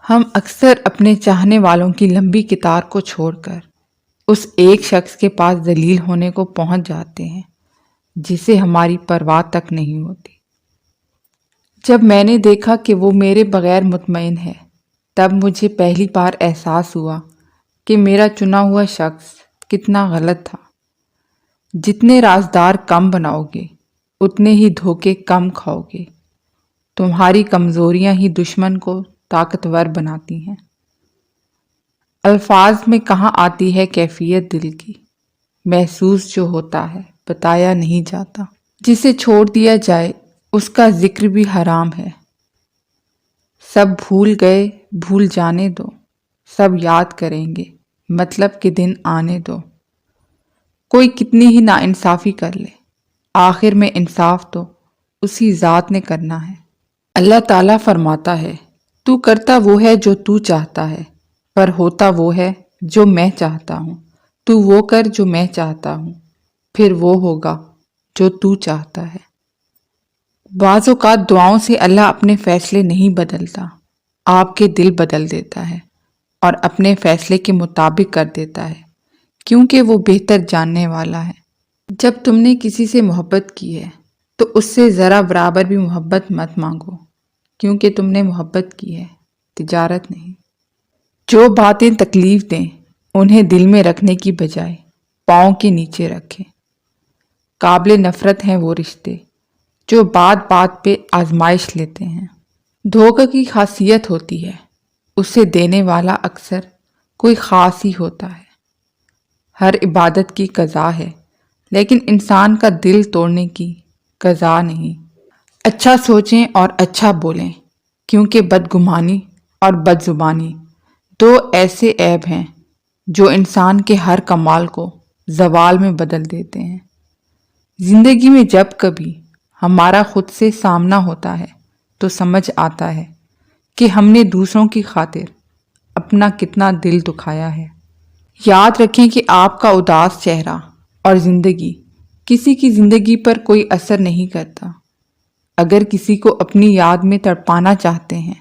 ہم اکثر اپنے چاہنے والوں کی لمبی قطار کو چھوڑ کر اس ایک شخص کے پاس ذلیل ہونے کو پہنچ جاتے ہیں جسے ہماری پرواہ تک نہیں ہوتی۔ جب میں نے دیکھا کہ وہ میرے بغیر مطمئن ہے، تب مجھے پہلی بار احساس ہوا کہ میرا چنا ہوا شخص کتنا غلط تھا۔ جتنے رازدار کم بناؤ گے اتنے ہی دھوکے کم کھاؤ گے۔ تمہاری کمزوریاں ہی دشمن کو طاقتور بناتی ہیں۔ الفاظ میں کہاں آتی ہے کیفیت دل کی، محسوس جو ہوتا ہے بتایا نہیں جاتا۔ جسے چھوڑ دیا جائے اس کا ذکر بھی حرام ہے۔ سب بھول گئے بھول جانے دو، سب یاد کریں گے مطلب کہ دن آنے دو۔ کوئی کتنی ہی ناانصافی کر لے، آخر میں انصاف تو اسی ذات نے کرنا ہے۔ اللہ تعالیٰ فرماتا ہے، تو کرتا وہ ہے جو تو چاہتا ہے، پر ہوتا وہ ہے جو میں چاہتا ہوں۔ تو وہ کر جو میں چاہتا ہوں، پھر وہ ہوگا جو تو چاہتا ہے۔ بعض اوقات دعاؤں سے اللہ اپنے فیصلے نہیں بدلتا، آپ کے دل بدل دیتا ہے اور اپنے فیصلے کے مطابق کر دیتا ہے، کیونکہ وہ بہتر جاننے والا ہے۔ جب تم نے کسی سے محبت کی ہے تو اس سے ذرا برابر بھی محبت مت مانگو، کیونکہ تم نے محبت کی ہے، تجارت نہیں۔ جو باتیں تکلیف دیں انہیں دل میں رکھنے کی بجائے پاؤں کے نیچے رکھیں۔ قابل نفرت ہیں وہ رشتے جو بات بات پہ آزمائش لیتے ہیں۔ دھوکہ کی خاصیت ہوتی ہے، اسے دینے والا اکثر کوئی خاص ہی ہوتا ہے۔ ہر عبادت کی قضا ہے، لیکن انسان کا دل توڑنے کی قضا نہیں۔ اچھا سوچیں اور اچھا بولیں، کیونکہ بدگمانی اور بدزبانی دو ایسے عیب ہیں جو انسان کے ہر کمال کو زوال میں بدل دیتے ہیں۔ زندگی میں جب کبھی ہمارا خود سے سامنا ہوتا ہے تو سمجھ آتا ہے کہ ہم نے دوسروں کی خاطر اپنا کتنا دل دکھایا ہے۔ یاد رکھیں کہ آپ کا اداس چہرہ اور زندگی کسی کی زندگی پر کوئی اثر نہیں کرتا۔ اگر کسی کو اپنی یاد میں تڑپانا چاہتے ہیں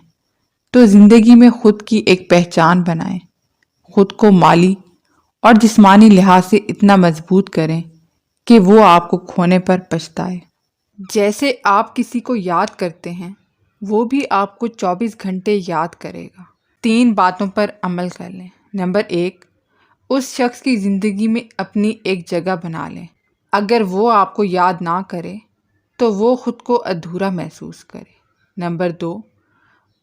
تو زندگی میں خود کی ایک پہچان بنائیں، خود کو مالی اور جسمانی لحاظ سے اتنا مضبوط کریں کہ وہ آپ کو کھونے پر پچھتائے۔ جیسے آپ کسی کو یاد کرتے ہیں وہ بھی آپ کو 24 گھنٹے یاد کرے گا۔ 3 باتوں پر عمل کر لیں۔ نمبر 1، اس شخص کی زندگی میں اپنی ایک جگہ بنا لیں۔ اگر وہ آپ کو یاد نہ کرے تو وہ خود کو ادھورا محسوس کرے۔ نمبر 2،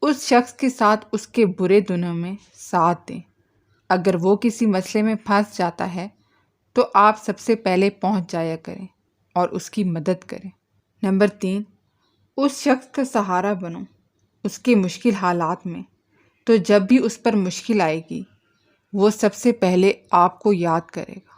اس شخص کے ساتھ اس کے برے دنوں میں ساتھ دیں۔ اگر وہ کسی مسئلے میں پھنس جاتا ہے تو آپ سب سے پہلے پہنچ جایا کریں اور اس کی مدد کریں۔ نمبر 3، اس شخص کا سہارا بنو اس کے مشکل حالات میں، تو جب بھی اس پر مشکل آئے گی وہ سب سے پہلے آپ کو یاد کرے گا۔